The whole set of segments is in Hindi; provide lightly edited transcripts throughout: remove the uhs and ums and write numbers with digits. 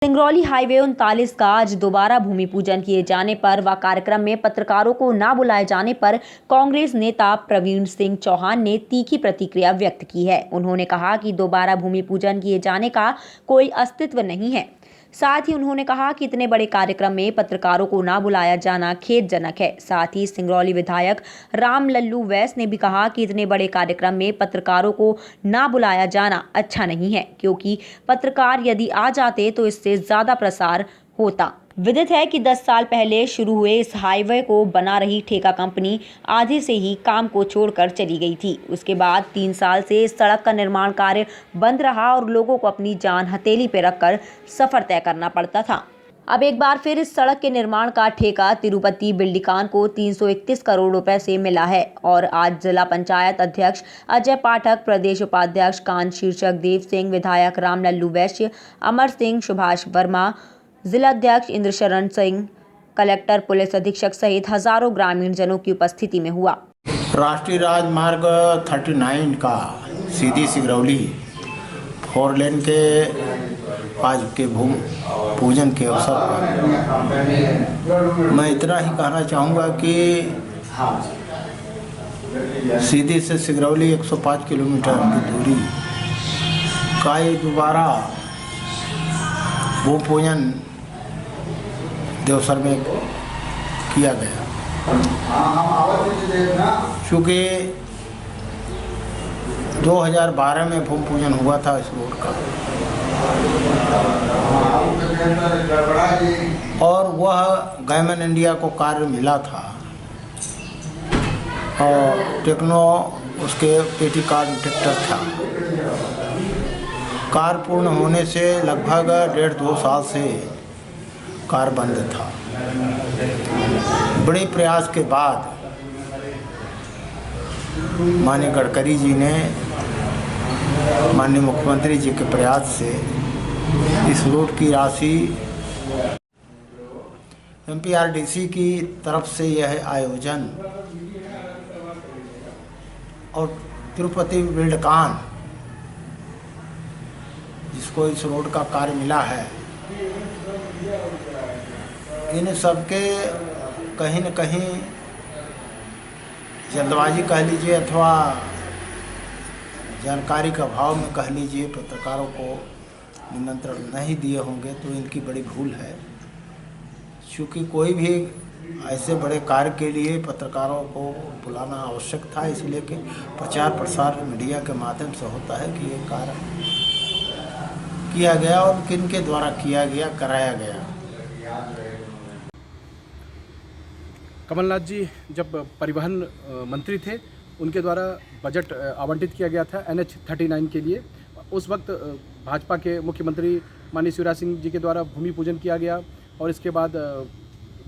सिंगरौली हाईवे 39 का आज दोबारा भूमि पूजन किए जाने पर व कार्यक्रम में पत्रकारों को न बुलाए जाने पर कांग्रेस नेता प्रवीण सिंह चौहान ने तीखी प्रतिक्रिया व्यक्त की है। उन्होंने कहा कि दोबारा भूमि पूजन किए जाने का कोई अस्तित्व नहीं है। साथ ही उन्होंने कहा कि इतने बड़े कार्यक्रम में पत्रकारों को ना बुलाया जाना खेदजनक है। साथ ही सिंगरौली विधायक राम लल्लू वैस ने भी कहा कि इतने बड़े कार्यक्रम में पत्रकारों को ना बुलाया जाना अच्छा नहीं है, क्योंकि पत्रकार यदि आ जाते तो इससे ज्यादा प्रसार होता। विदित है कि 10 साल पहले शुरू हुए इस हाईवे को बना रही ठेका कंपनी आधे से ही काम को छोड़कर चली गई थी। उसके बाद 3 साल से इस सड़क का निर्माण कार्य बंद रहा और लोगों को अपनी जान हथेली पर रखकर सफर तय करना पड़ता था। अब एक बार फिर इस सड़क के निर्माण का ठेका तिरुपति बिल्डिकान को 331 करोड़ रुपए से मिला है और आज जिला पंचायत अध्यक्ष अजय पाठक, प्रदेश उपाध्यक्ष कांत शीर्षक, देव सिंह, विधायक राम लल्लू वैश्य, अमर सिंह, सुभाष वर्मा, जिलाध्यक्ष इंद्रशरण सिंह, कलेक्टर, पुलिस अधीक्षक सहित हजारों ग्रामीण जनों की उपस्थिति में हुआ। राष्ट्रीय राजमार्ग 39 का सीधी सिंगरौली 4 लेन के आज के भूमि पूजन के अवसर पर मैं इतना ही कहना चाहूँगा कि सीधी से सिंगरौली 105 किलोमीटर की दूरी का ये दोबारा भूमि पूजन देवसर में किया गया, चूँकि 2012 में भूमि पूजन हुआ था इस रोड का और वह गवर्नमेंट इंडिया को कार्य मिला था और टेक्नो उसके पेटी कार्ड ट्रैक्टर था। कार्य पूर्ण होने से लगभग 1.5-2 साल से कार्य बंद था। बड़े प्रयास के बाद माननीय गडकरी जी ने, माननीय मुख्यमंत्री जी के प्रयास से इस रोड की राशि MPRDC की तरफ से यह आयोजन और तिरुपति बिल्डकान जिसको इस रोड का कार्य मिला है, इन सबके कहीं न कहीं जल्दबाजी कह लीजिए अथवा जानकारी का अभाव में कह लीजिए, पत्रकारों को निमंत्रण नहीं दिए होंगे तो इनकी बड़ी भूल है। क्योंकि कोई भी ऐसे बड़े कार्य के लिए पत्रकारों को बुलाना आवश्यक था, इसलिए कि प्रचार प्रसार मीडिया के माध्यम से होता है कि ये कार्य किया गया और किन के द्वारा किया गया, कराया गया। कमलनाथ जी जब परिवहन मंत्री थे, उनके द्वारा बजट आवंटित किया गया था NH 39 के लिए। उस वक्त भाजपा के मुख्यमंत्री माननीय शिवराज सिंह जी के द्वारा भूमि पूजन किया गया और इसके बाद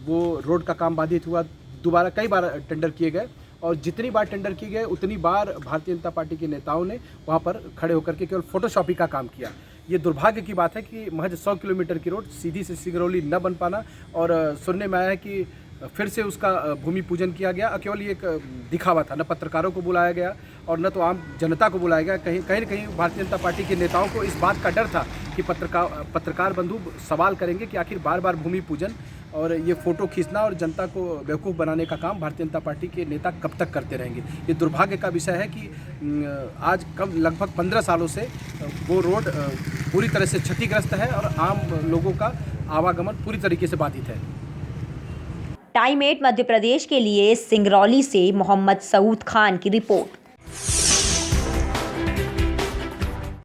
वो रोड का काम बाधित हुआ। दोबारा कई बार टेंडर किए गए और जितनी बार टेंडर किए गए उतनी बार भारतीय जनता पार्टी के नेताओं ने वहाँ पर खड़े होकर के केवल फोटोशॉपी का काम किया। ये दुर्भाग्य की बात है कि महज 100 किलोमीटर की रोड सीधी से सिंगरौली न बन पाना और सुनने में आया है कि फिर से उसका भूमि पूजन किया गया। केवल ये एक दिखावा था, न पत्रकारों को बुलाया गया और न तो आम जनता को बुलाया गया। कहीं न कहीं भारतीय जनता पार्टी के नेताओं को इस बात का डर था कि पत्रकार बंधु सवाल करेंगे कि आखिर बार बार भूमि पूजन और ये फ़ोटो खींचना और जनता को बेवकूफ़ बनाने का काम भारतीय जनता पार्टी के नेता कब तक करते रहेंगे। ये दुर्भाग्य का विषय है कि आज कम लगभग 15 सालों से वो रोड पूरी तरह से क्षतिग्रस्त है और आम लोगों का आवागमन पूरी तरीके से बाधित है। टाइम 8 मध्य प्रदेश के लिए सिंगरौली से मोहम्मद सऊद खान की रिपोर्ट।